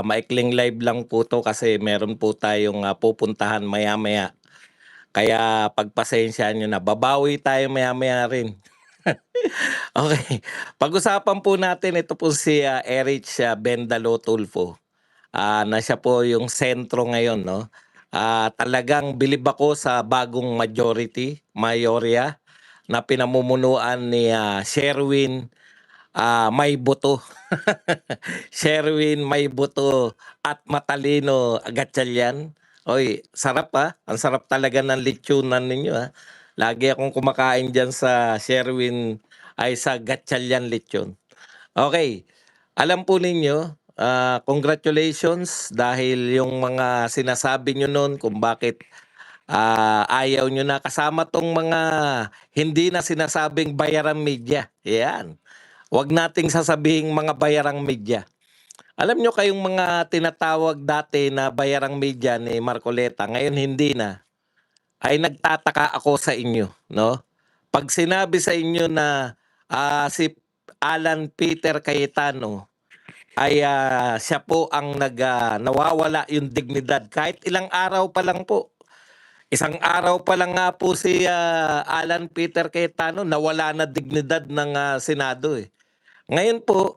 Maikling live lang po 'to kasi meron po tayong, pupuntahan maya-maya. Kaya pagpasensyahan niyo na, babawi tayo maya-maya rin. Okay, pag-usapan po natin ito po si, Erich, Bendalo Tulfo, na siya po yung sentro ngayon 'no. Talagang bilib ako sa bagong mayorya na pinamumunuan ni, Sherwin, Maybuto. Sherwin Maybuto at Matalino Gatchalian. Oy, sarap, ang sarap talaga ng lechonan ninyo, Lagi akong kumakain diyan sa Gatchalian Lechon. Okay, alam po ninyo, congratulations dahil yung mga sinasabi niyo nun kung bakit, ayaw niyo na kasama 'tong mga hindi na sinasabing bayarang media, 'yan. 'Wag nating sasabihing mga bayarang media. Alam nyo kayong mga tinatawag dati na bayarang media ni Marcoleta, ngayon hindi na, ay nagtataka ako sa inyo, 'no? 'Pag sinabi sa inyo na, si Alan Peter Cayetano ay, siya po ang nawawala yung dignidad kahit ilang araw pa lang po. Isang araw pa lang nga po si, Alan Peter Cayetano nawala na dignidad ng, Senado, eh. Ngayon po,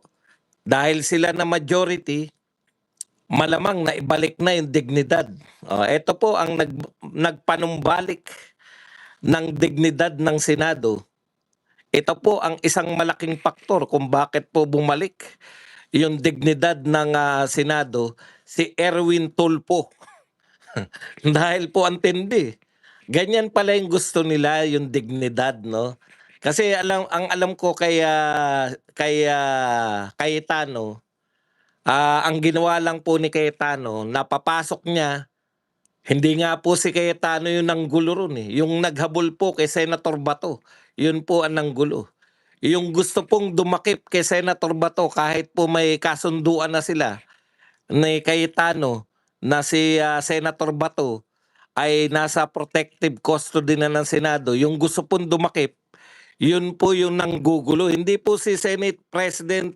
dahil sila na majority, malamang na ibalik na yung dignidad. Ito po ang nagpanumbalik ng dignidad ng Senado. Ito po ang isang malaking faktor kung bakit po bumalik yung dignidad ng, Senado, si Erwin Tulfo. Dahil po ang tindi. Ganyan pala yung gusto nila, yung dignidad, 'no? Kasi ang alam ko Cayetano, ang ginawa lang po ni Cayetano, napapasok niya. Hindi nga po si Cayetano yung nanggulo ron, eh, yung naghabol po kay Senator Bato, yun po ang nanggulo. Yung gusto pong dumakip kay Senator Bato kahit po may kasunduan na sila ni Cayetano na si, Senator Bato ay nasa protective custody na ng Senado, yung gusto pong dumakip, yun po yung nanggugulo, hindi po si Senate President,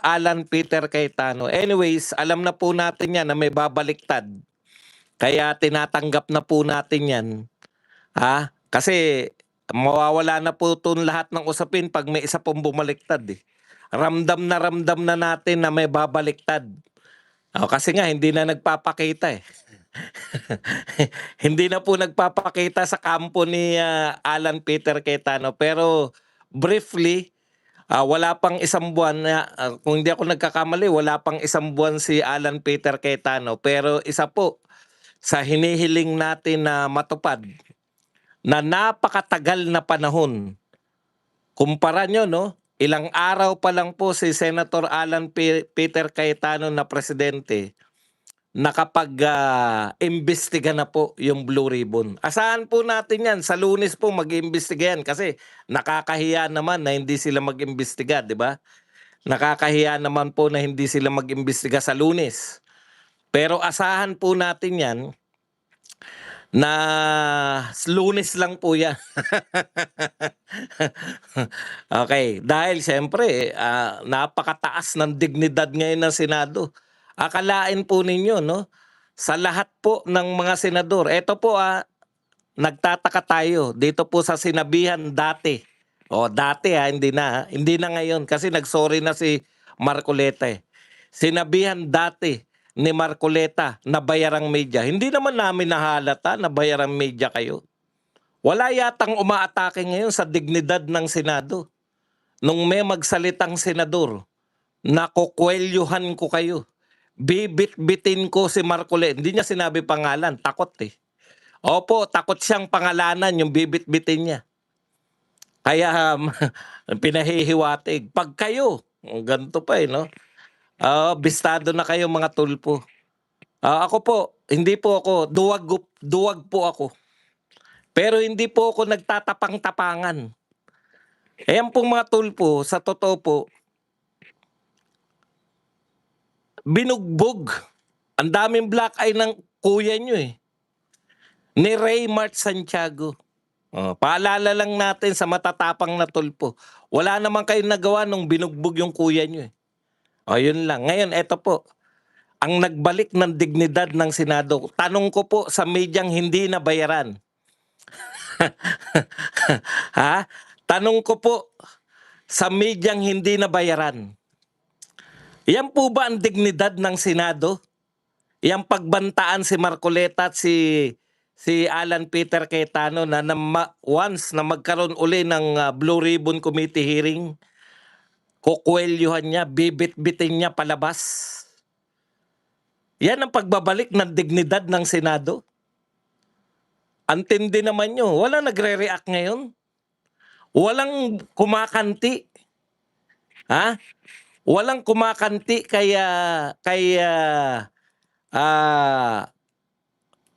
Alan Peter Cayetano. Anyways, alam na po natin yan na may babaliktad. Kaya tinatanggap na po natin 'yan, kasi mawawala na po 'tong lahat ng usapin 'pag may isa pong bumaliktad, eh. Ramdam na natin na may babaliktad. Kasi nga hindi na nagpapakita, eh. Hindi na po nagpapakita sa kampo ni, Alan Peter Cayetano. Pero briefly, wala pang isang buwan na, kung hindi ako nagkakamali, wala pang isang buwan si Alan Peter Cayetano. Pero isa po sa hinihiling natin na matupad na napakatagal na panahon. Kumpara nyo, no? Ilang araw pa lang po si Senator Alan Peter Cayetano na presidente, nakapag-imbestiga na po yung Blue Ribbon. Asahan po natin yan, sa Lunes po mag-iimbestiga yan kasi nakakahiya naman na hindi sila mag-imbestiga, di ba? Nakakahiya naman po na hindi sila mag-imbestiga sa Lunes. Pero asahan po natin yan na Lunes lang po yan. Okay, dahil siyempre, napakataas ng dignidad ngayon ng Senado. Akalain po ninyo 'no, sa lahat po ng mga senador, eto po, nagtataka tayo dito po sa sinabihan dati. Dati, hindi na ngayon kasi nag-sorry na si Marcoleta, eh. Sinabihan dati ni Marcoleta na bayarang media. Hindi naman namin nahalata na bayarang media kayo. Wala yatang umaatake ngayon sa dignidad ng Senado. Nung may magsalitang senador, nakukwelyuhan ko kayo. Bibit-bitin ko si Marcoleta. Hindi niya sinabi pangalan, takot, eh. Opo, takot siyang pangalanan yung bibit-bitin niya. Kaya pinahihiwatig. Pag kayo, ganito pa, eh, no? Bistado na kayo mga tulpo. Ako po, hindi po ako, duwag po ako. Pero hindi po ako nagtatapang-tapangan. Ayan pong mga tulpo, sa totoo po, binugbog. Ang daming black eye ng kuya nyo, eh. Ni Raymart Santiago. Paalala lang natin sa matatapang na tulpo. Wala naman kayong nagawa nung binugbog yung kuya nyo, eh. O yun lang. Ngayon eto po, ang nagbalik ng dignidad ng Senado, tanong ko po sa medyang hindi nabayaran. Ha? Tanong ko po sa medyang hindi nabayaran. Yan po ba ang dignidad ng Senado? Yang pagbantaan si Marcoleta at si Alan Peter Cayetano na once na magkaroon uli ng Blue Ribbon Committee hearing, kukwelyuhan niya, bibit-bitin niya palabas. Yan ang pagbabalik ng dignidad ng Senado. Ang tindi naman nyo, walang nagre-react ngayon. Walang kumakanti. Ha? Walang kumakanti kaya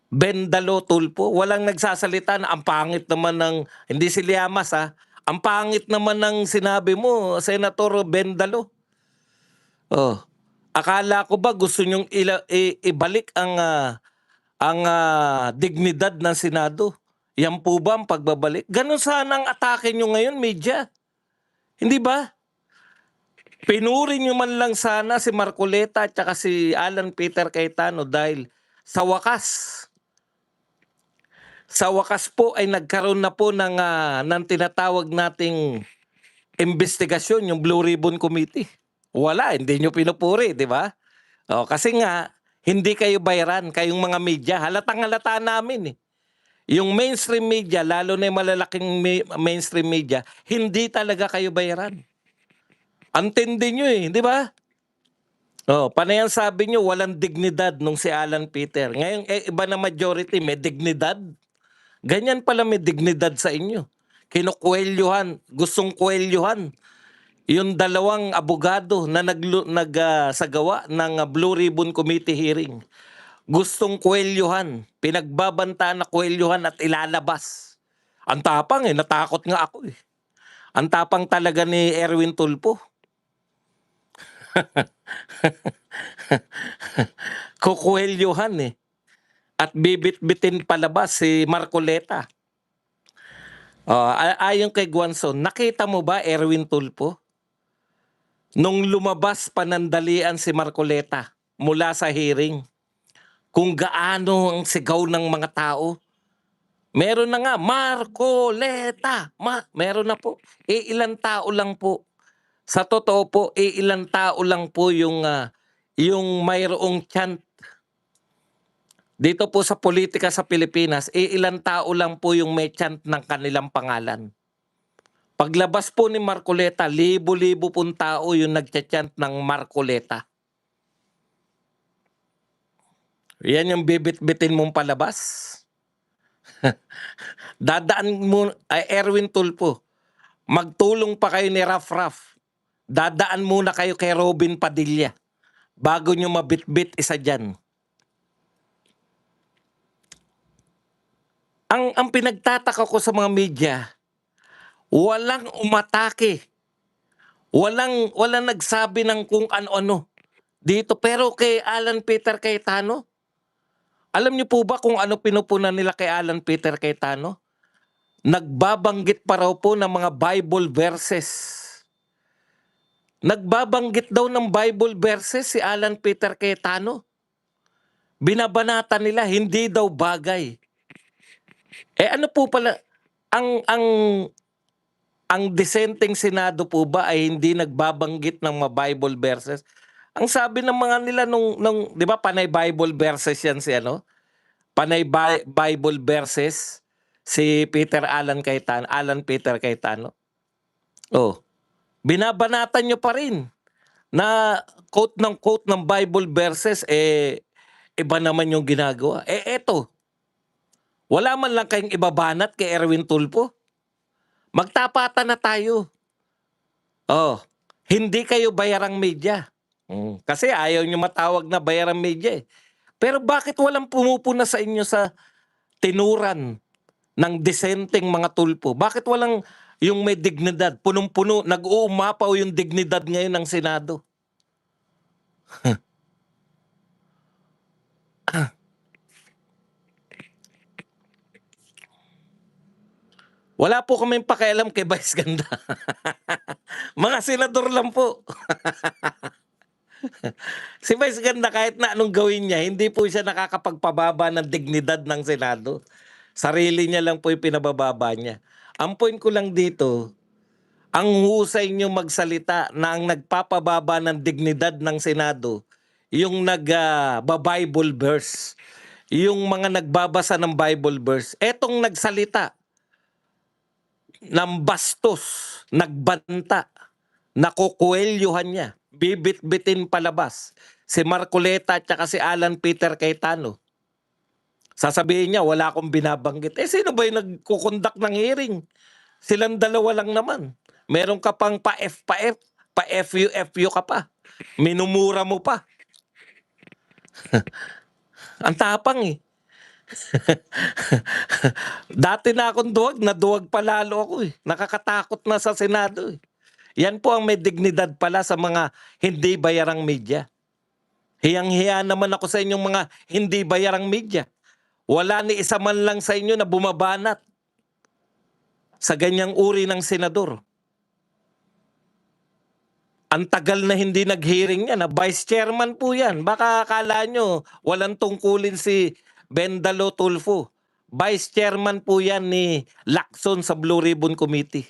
Bendalo Tulfo. Walang nagsasalita na ang pangit naman ng, hindi si Llamas ang pangit naman ng sinabi mo, Senator Bendalo. Oh. Akala ko ba gusto nyong ibalik ang dignidad ng Senado? Yan po ba ang pagbabalik? Ganun sana ang atake nyo ngayon, media. Hindi ba? Pinuri nyo man lang sana si Marcoleta at saka si Alan Peter Cayetano dahil sa wakas po ay nagkaroon na po ng tinatawag nating investigasyon, yung Blue Ribbon Committee. Wala, hindi nyo pinupuri, di ba? O, kasi nga, hindi kayo bayaran, kayong mga media. Halatang-halata namin eh. Yung mainstream media, lalo na yung malalaking mainstream media, hindi talaga kayo bayaran. Antindi nyo eh, di ba? Oh, panay ang sabi nyo, walang dignidad nung si Alan Peter. Ngayon, iba na majority, may dignidad. Ganyan pala may dignidad sa inyo. Kinukwelyuhan, gustong kwelyuhan. Yung dalawang abogado na nagsagawa ng Blue Ribbon Committee hearing. Gustong kwelyuhan, pinagbabantaan na kwelyuhan at ilalabas. Ang tapang natakot nga ako eh. Ang tapang talaga ni Erwin Tulfo. Kukwelyuhan at bibit-bitin palabas si Marcoleta. Ayon kay Guanzon, nakita mo ba Erwin Tulfo? Nung lumabas panandalian si Marcoleta mula sa hearing, kung gaano ang sigaw ng mga tao. Meron na nga, Marcoleta! Meron na po. Ilang tao lang po. Sa totoo po, ilang tao lang po yung mayroong chant. Dito po sa politika sa Pilipinas, ilang tao lang po yung may chant ng kanilang pangalan. Paglabas po ni Marcoleta, libo-libo pong tao yung nagcha-chant ng Marcoleta. Yan yung bibit-bitin mong palabas. Dadaan mo, Erwin Tulfo, magtulong pa kayo ni Raf. Dadaan muna kayo kay Robin Padilla bago nyo mabitbit isa dyan. Ang pinagtataka ko sa mga media, walang umatake. Walang nagsabi ng kung ano-ano dito. Pero kay Alan Peter Cayetano, alam niyo po ba kung ano pinupunan nila kay Alan Peter Cayetano? Nagbabanggit pa raw po ng mga Bible verses. Nagbabanggit daw ng Bible verses si Alan Peter Cayetano. Binabanata nila, hindi daw bagay. Ano po pala, ang dissenting Senado po ba ay hindi nagbabanggit ng mga Bible verses? Ang sabi ng mga nila nung di ba panay Bible verses yan si Panay Bible verses si Alan Peter Cayetano. Oh, binabanatan nyo pa rin na quote ng Bible verses, iba naman yung ginagawa. Eto, wala man lang kayong ibabanat kay Erwin Tulfo. Magtapatan na tayo. Oh, hindi kayo bayarang media. Kasi ayaw nyo matawag na bayarang media eh. Pero bakit walang pumupuna sa inyo sa tinuran ng disenteng mga Tulfo? Bakit walang yung may dignidad? Punong-puno, nag-uumapaw yung dignidad ngayon ng Senado. Wala po kaming pakialam kay Vice Ganda. Mga senador lang po. Si Vice Ganda kahit na anong gawin niya, hindi po siya nakakapagpababa ng dignidad ng Senado. Sarili niya lang po yung pinabababa niya. Ang point ko lang dito, ang husay niyo magsalita na ang nagpapababa ng dignidad ng Senado, yung Bible verse, yung mga nagbabasa ng Bible verse, etong nagsalita ng bastos, nagbanta, nakukuwelyuhan niya, bibit-bitin palabas, si Marcoleta at saka si Alan Peter Cayetano. Sasabihin niya, wala akong binabanggit. Eh, sino ba yung nagkukondak ng hearing? Silang dalawa lang naman. Meron ka pang pa-F, pa-FU ka pa. Minumura mo pa. Ang tapang eh. Dati na akong duwag, naduwag pa lalo ako eh. Nakakatakot na sa Senado eh. Yan po ang may dignidad pala sa mga hindi bayarang media. Hiyang-hiya naman ako sa inyong mga hindi bayarang media. Wala ni isa man lang sa inyo na bumabanat sa ganyang uri ng senador. Ang tagal na hindi nag-hearing yan. Vice chairman po yan. Baka akala nyo walang tungkulin si Bendalo Tulfo. Vice chairman po yan ni Lacson sa Blue Ribbon Committee.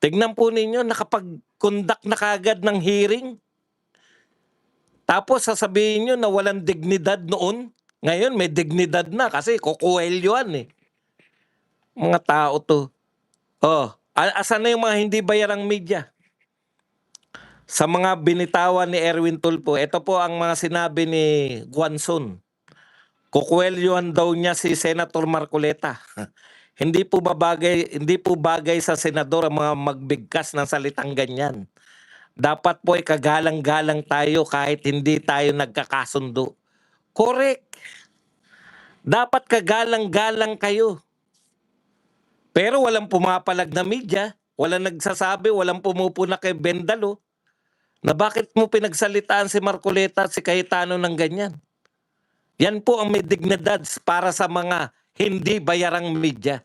Tignan po ninyo, nakapag-conduct na kagad ng hearing. Tapos sasabihin nyo na walang dignidad noon. Ngayon may dignidad na kasi kukuwelyuhan eh. Mga tao to. Oh, asan na yung mga hindi bayarang media? Sa mga binitawan ni Erwin Tulfo, ito po ang mga sinabi ni Guanzon. Kukuwelyuhan daw niya si Senator Marcoleta. Hindi po bagay sa senador ang mga magbigkas ng salitang ganyan. Dapat po ay kagalang-galang tayo kahit hindi tayo nagkakasundo. Correct. Dapat kagalang-galang kayo. Pero walang pumapalag na media, walang nagsasabi, walang pumupuna kay Bendalo na bakit mo pinagsalitaan si Marcoleta at si Cayetano ng ganyan. Yan po ang may dignidad para sa mga hindi bayarang media.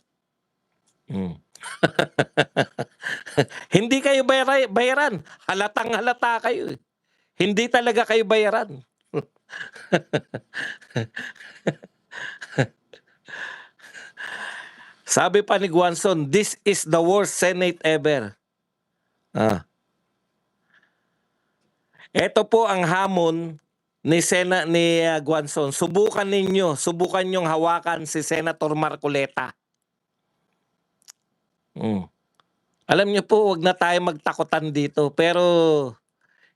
Hindi kayo bayaran. Halatang halata kayo. Hindi talaga kayo bayaran. Sabi pa ni Guanzon, this is the worst Senate ever. Ito po ang hamon ni Guanzon. Subukan nyong hawakan si Senator Marcoleta. Alam niyo po, wag na tayo magtakutan dito. Pero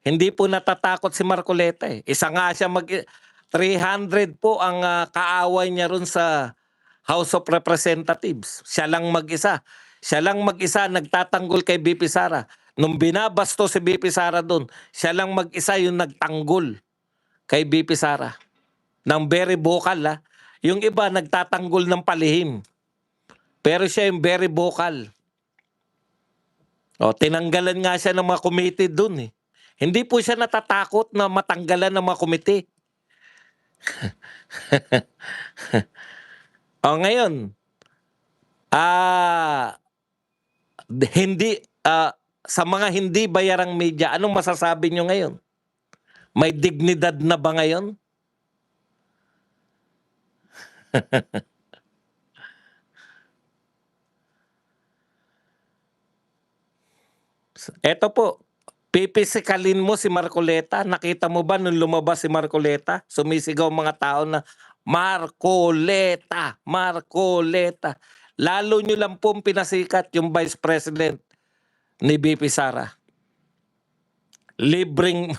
hindi po natatakot si Marcoleta eh. Isa nga siya 300 po ang kaaway niya ron sa House of Representatives. Siya lang mag-isa. Siya lang mag-isa nagtatanggol kay BP Sara. Nung binabasto si BP Sara doon, siya lang mag-isa yung nagtanggol kay BP Sara. Nang very vocal ha. Yung iba nagtatanggol ng palihim. Pero siya yung very vocal. O, tinanggalan nga siya ng mga committee doon eh. Hindi po siya natatakot na matanggalan ng mga committee. O ngayon, sa mga hindi bayarang media, anong masasabi nyo ngayon? May dignidad na ba ngayon? Eto po, pipisikalin mo si Marcoleta. Nakita mo ba nung lumabas si Marcoleta? Sumisigaw mga tao na, Marcoleta, Marcoleta. Lalo nyo lang pong pinasikat yung Vice President ni BP Sara. Libreng